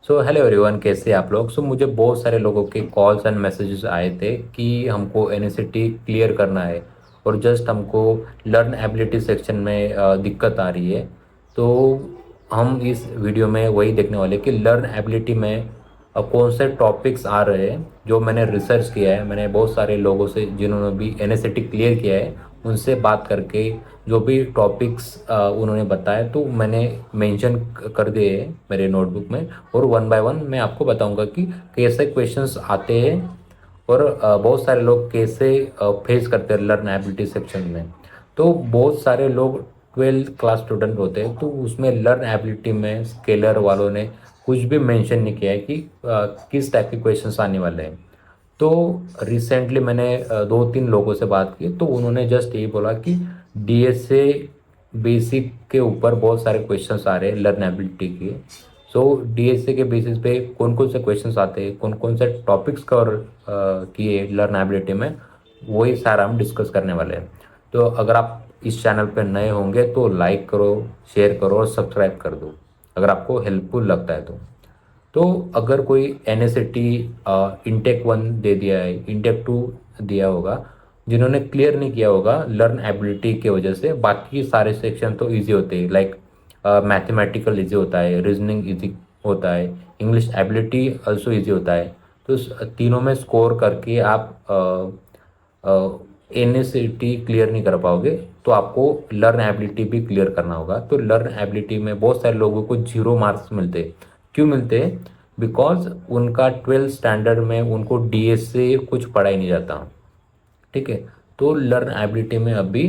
So hello everyone, कैसे हैं आप लोग। मुझे बहुत सारे लोगों के कॉल्स एंड मैसेजेस आए थे कि हमको एनएसईटी क्लियर करना है और जस्ट हमको लर्न एबिलिटी सेक्शन में दिक्कत आ रही है। तो हम इस वीडियो में वही देखने वाले कि लर्न एबिलिटी में कौन से टॉपिक्स आ रहे हैं। जो मैंने रिसर्च किया है, मैंने बहुत सारे लोगों से जिन्होंने भी एनएसईटी क्लियर किया है उनसे बात करके जो भी टॉपिक्स उन्होंने बताया तो मैंने मेंशन कर दिए हैं मेरे नोटबुक में। और वन बाय वन मैं आपको बताऊंगा कि कैसे क्वेश्चंस आते हैं और बहुत सारे लोग कैसे फेस करते हैं लर्न एबिलिटी सेक्शन में। तो बहुत सारे लोग 12th क्लास स्टूडेंट होते हैं, तो उसमें लर्न एबिलिटी में स्केलर वालों ने कुछ भी मेंशन नहीं किया है कि किस टाइप के क्वेश्चंस आने वाले हैं। तो रिसेंटली मैंने दो तीन लोगों से बात की तो उन्होंने जस्ट यही बोला कि डीएसए बेसिक के ऊपर बहुत सारे क्वेश्चंस आ रहे हैं लर्न एबिलिटी के। सो डीएसए के बेसिस पे कौन कौन से क्वेश्चंस आते हैं, कौन कौन से टॉपिक्स कवर किए लर्न एबिलिटी में, वही सारा हम डिस्कस करने वाले हैं। तो अगर आप इस चैनल पर नए होंगे तो लाइक करो, शेयर करो और सब्सक्राइब कर दो अगर आपको हेल्पफुल लगता है तो अगर कोई एन एस इंटेक 1 दे दिया है, इंटेक 2 दिया होगा, जिन्होंने क्लियर नहीं किया होगा लर्न एबिलिटी की वजह से बाकी सारे सेक्शन तो इजी होते हैं। लाइक मैथमेटिकल इजी होता है, रीजनिंग इजी होता है, इंग्लिश एबिलिटी ऑल्सो इजी होता है। तो तीनों में स्कोर करके आप एन एस क्लियर नहीं कर पाओगे, तो आपको लर्न एबिलिटी भी क्लियर करना होगा। तो लर्न एबिलिटी में बहुत सारे लोगों को 0 मार्क्स मिलते हैं। क्यों मिलते हैं? बिकॉज उनका 12th स्टैंडर्ड में उनको डीएस से कुछ पढ़ाई नहीं जाता। ठीक है। तो लर्न एबिलिटी में अभी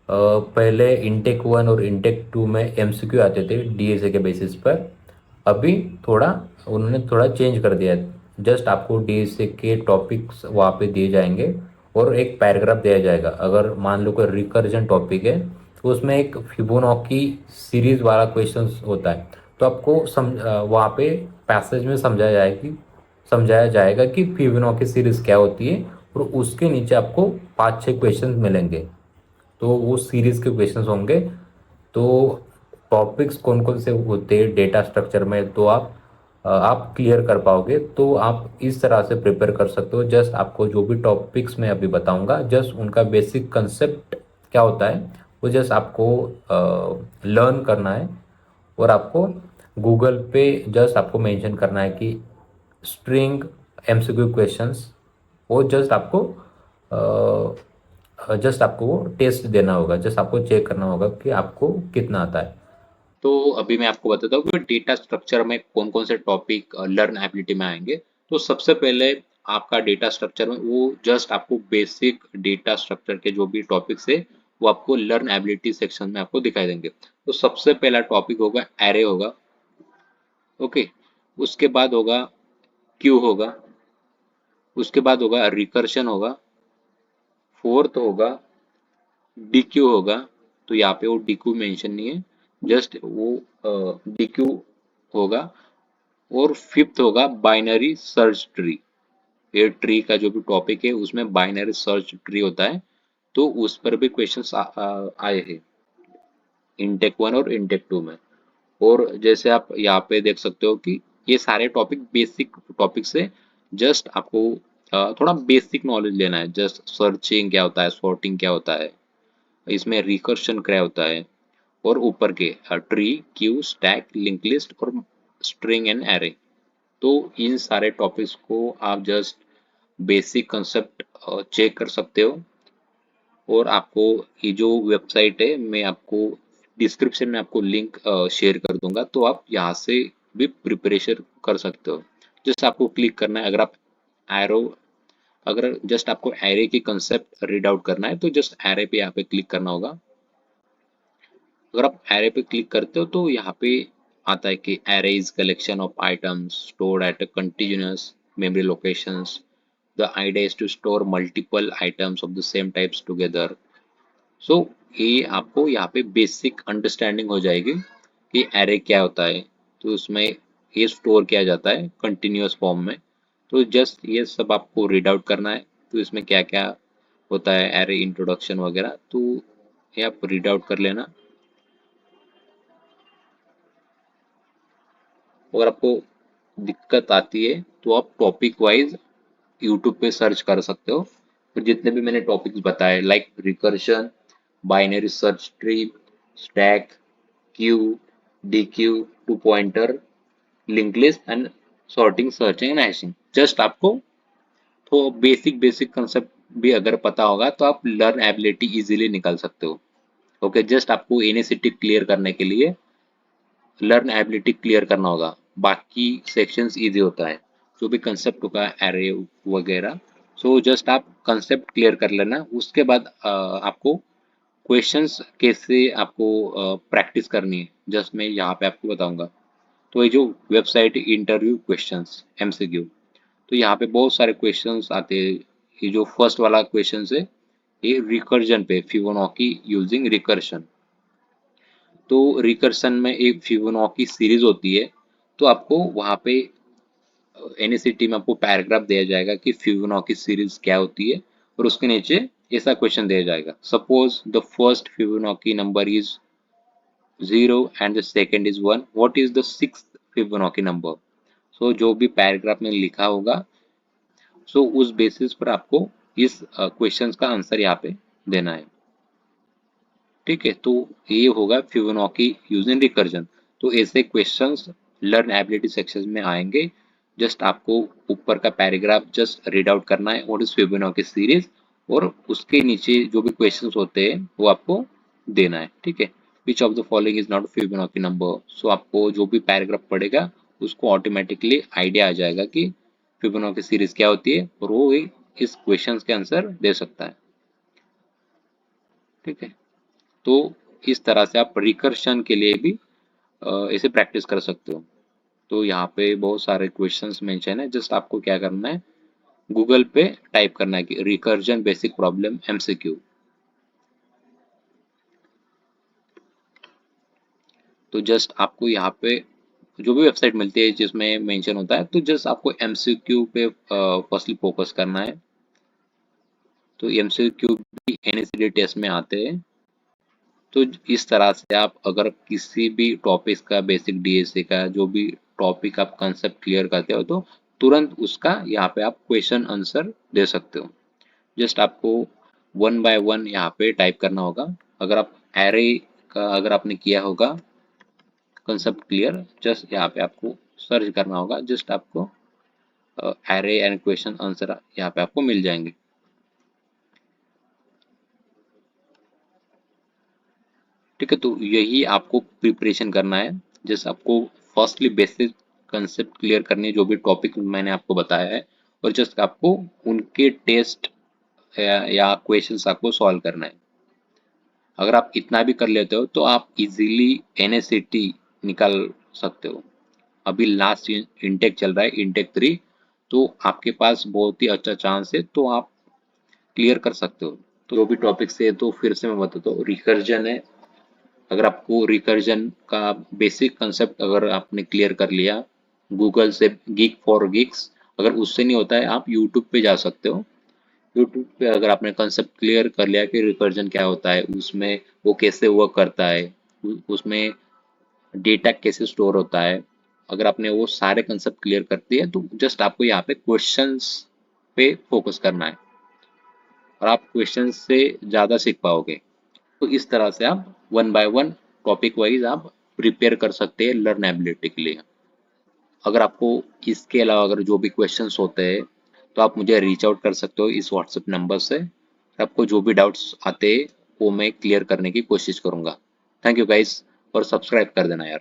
पहले इंटेक 1 और इंटेक 2 में एमसीक्यू आते थे डीएसए के बेसिस पर। अभी थोड़ा उन्होंने थोड़ा चेंज कर दिया है। जस्ट आपको डीएसए के टॉपिक्स वहाँ पे दिए जाएंगे और एक पैराग्राफ दिया जाएगा। अगर मान लो कोई रिकर्जन टॉपिक है तो उसमें एक फिबोनाची सीरीज वाला क्वेश्चन होता है। तो आपको वहाँ पे पैसेज में समझाया जाएगा कि फिबोनाची सीरीज क्या होती है और उसके नीचे आपको 5-6 क्वेश्चंस मिलेंगे। तो वो सीरीज के क्वेश्चंस होंगे। तो टॉपिक्स कौन कौन से होते हैं डेटा स्ट्रक्चर में, तो आप क्लियर कर पाओगे। तो आप इस तरह से प्रिपेयर कर सकते हो। जस्ट आपको जो भी टॉपिक्स मैं अभी बताऊंगा, जस्ट उनका बेसिक कंसेप्ट क्या होता है वो जस्ट आपको लर्न करना है। और आपको गूगल पे जस्ट आपको मेंशन करना है कि स्ट्रिंग एमसीक्यू क्वेश्चंस। वो जस्ट आपको वो टेस्ट देना होगा, जस्ट आपको चेक करना होगा कि आपको कितना आता है। तो अभी मैं आपको बताता हूँ कि डेटा स्ट्रक्चर में कौन कौन से टॉपिक लर्न एबिलिटी में आएंगे। तो सबसे पहले आपका डेटा स्ट्रक्चर में वो जस्ट आपको बेसिक डेटा स्ट्रक्चर के जो भी टॉपिक्स है वो आपको लर्न एबिलिटी सेक्शन में आपको दिखाई देंगे। तो सबसे पहला टॉपिक होगा एरे होगा। ओके। उसके बाद होगा क्यू होगा। उसके बाद होगा रिकर्शन होगा। फोर्थ होगा डीक्यू होगा। तो यहाँ पे वो डीक्यू मेंशन नहीं है, जस्ट वो डीक्यू होगा। और फिफ्थ होगा बाइनरी सर्च ट्री। ये ट्री का जो भी टॉपिक है उसमें बाइनरी सर्च ट्री होता है। तो उस पर भी क्वेश्चंस आए हैं इंटेक 1 और इंटेक 2 में। और जैसे आप यहाँ पे देख सकते हो कि ये सारे टॉपिक बेसिक टॉपिक्स है। जस्ट आपको थोड़ा बेसिक नॉलेज लेना है। जस्ट सर्चिंग क्या होता है, सॉर्टिंग क्या होता है, इसमें रिकर्शन क्या होता है, और ऊपर के tree, Q, stack, link list और स्ट्रिंग एंड एरे। तो इन सारे टॉपिक्स को आप जस्ट बेसिक कंसेप्ट चेक कर सकते हो। और आपको ये जो वेबसाइट है मैं आपको डिस्क्रिप्शन में आपको लिंक शेयर कर दूंगा, तो आप यहाँ से भी प्रिपरेशन कर सकते हो। जस्ट आपको क्लिक करना है। एरो अगर जस्ट आपको एरे की कंसेप्ट रीड आउट करना है तो जस्ट एरे पे यहाँ पे क्लिक करना होगा। अगर आप एरे पे क्लिक करते हो तो यहाँ पे आता है कि array is collection of items stored at a continuous memory locations. The idea is to store multiple items of the same types together. So ये आपको यहाँ पे बेसिक अंडरस्टैंडिंग हो जाएगी कि एरे क्या होता है। तो उसमें ये स्टोर किया जाता है कंटिन्यूअस फॉर्म में। तो जस्ट ये सब आपको रीड आउट करना है। तो इसमें क्या क्या होता है, एरे इंट्रोडक्शन वगैरह, तो ये आप रीड आउट कर लेना। अगर आपको दिक्कत आती है तो आप टॉपिक वाइज यूट्यूब पे सर्च कर सकते हो। तो जितने भी मैंने टॉपिक्स बताए like recursion, binary search tree, stack, queue, dequeue, two pointer, link list and sorting, searching and hashing. Just आपको तो बेसिक बेसिक कंसेप्ट भी अगर पता होगा तो आप लर्न एबिलिटी इजीली निकाल सकते हो। ओके, जस्ट आपको एनएसीटी क्लियर करने के लिए लर्न एबिलिटी क्लियर करना होगा, बाकी सेक्शंस इजी होता है, जो भी कंसेप्ट होगा एरे वगैरह। सो जस्ट आप कंसेप्ट क्लियर कर लेना, उसके बाद आपको क्वेश्चंस कैसे आपको प्रैक्टिस करनी है जस्ट मैं यहाँ पे आपको बताऊंगा। तो ये जो वेबसाइट इंटरव्यू क्वेश्चंस एमसीक्यू, तो यहाँ पे बहुत सारे क्वेश्चंस आते हैं। ये जो फर्स्ट वाला क्वेश्चन है ये रिकर्जन पे, फिबोनाची यूजिंग रिकर्शन। तो रिकर्सन में एक फिबोनाची सीरीज होती है, तो आपको वहाँ पे एनएसीटी में आपको पैराग्राफ दिया जाएगा कि फिबोनाची सीरीज क्या होती है, और उसके नीचे ऐसा क्वेश्चन दिया जाएगा, suppose the first Fibonacci number is 0 and the second is 1, what is the sixth Fibonacci number. So जो भी पैराग्राफ में लिखा होगा, सो उस बेसिस पर आपको इस क्वेश्चंस का आंसर यहाँ पे देना है। ठीक है, तो ये होगा फिबोनाची यूजिंग रिकर्जन। तो ऐसे क्वेश्चंस लर्न एबिलिटी सेक्शन में आएंगे। जस्ट आपको ऊपर का पैराग्राफ जस्ट रीड आउट करना है व्हाट इज फिबोनाची सीरीज, और उसके नीचे जो भी क्वेश्चंस होते हैं वो आपको देना है। ठीक है, which of the following is not Fibonacci number. So आपको जो भी पैराग्राफ पढ़ेगा उसको ऑटोमेटिकली आइडिया आ जाएगा कि फिबोनाची सीरीज क्या होती है, और वो इस क्वेश्चन के आंसर दे सकता है। ठीक है, तो इस तरह से आप रिकर्शन के लिए भी ऐसे प्रैक्टिस कर सकते हो। तो यहाँ पे बहुत सारे क्वेश्चंस मेंशन है, जस्ट आपको क्या करना है, गूगल पे टाइप करना है कि रिकर्जन बेसिक प्रॉब्लम एमसीक्यू। तो जस्ट आपको यहाँ पे जो भी वेबसाइट मिलती है जिसमें मेंशन होता है, तो जस्ट आपको एमसीक्यू पे फर्स्टली फोकस करना है। तो एमसीक्यू भी एनएसडी टेस्ट में आते हैं। तो इस तरह से आप अगर किसी भी टॉपिक का, बेसिक डीएसए का जो भी टॉपिक आप कंसेप्ट क्लियर करते हो, तो तुरंत उसका यहाँ पे आप क्वेश्चन आंसर दे सकते हो। जस्ट आपको वन बाय वन यहाँ पे टाइप करना होगा। अगर आप एरे का अगर आपने किया होगा कंसेप्ट क्लियर, जस्ट यहाँ पे आपको सर्च करना होगा, जस्ट आपको एरे एंड क्वेश्चन आंसर यहाँ पे आपको मिल जाएंगे। ठीक है, तो यही आपको प्रिपरेशन करना है। जैसे आपको फर्स्टली बेसिक कंसेप्ट क्लियर करनी है, जो भी टॉपिक मैंने आपको बताया है, और जस्ट आपको उनके टेस्ट या क्वेश्चंस आपको सॉल्व करना है। अगर आप इतना भी कर लेते हो तो आप इजीली एनएसएटी निकाल सकते हो। अभी लास्ट इनटेक चल रहा है, इनटेक 3, तो आपके पास बहुत ही अच्छा चांस है, तो आप क्लियर कर सकते हो। तो जो भी टॉपिक्स है तो फिर से मैं बताता हूँ, रिकर्जन है। अगर आपको रिकर्जन का बेसिक कंसेप्ट अगर आपने क्लियर कर लिया गूगल से, गीक फॉर गिक्स, अगर उससे नहीं होता है आप यूट्यूब पे जा सकते हो। यूट्यूब पे अगर आपने कंसेप्ट क्लियर कर लिया कि रिकर्जन क्या होता है, उसमें वो कैसे वर्क करता है, उसमें डेटा कैसे स्टोर होता है, अगर आपने वो सारे कंसेप्ट क्लियर कर दिए तो जस्ट आपको यहाँ पे क्वेश्चंस पे फोकस करना है, और आप क्वेश्चंस से ज़्यादा सीख पाओगे। तो इस तरह से आप one by one topic wise आप प्रिपेयर कर सकते हैं लर्न एबिलिटी के लिए। अगर आपको इसके अलावा अगर जो भी क्वेश्चंस होते हैं तो आप मुझे रीच आउट कर सकते हो इस व्हाट्सएप नंबर से। आपको जो भी डाउट्स आते हैं वो मैं क्लियर करने की कोशिश करूंगा। थैंक यू गाइस, और सब्सक्राइब कर देना यार।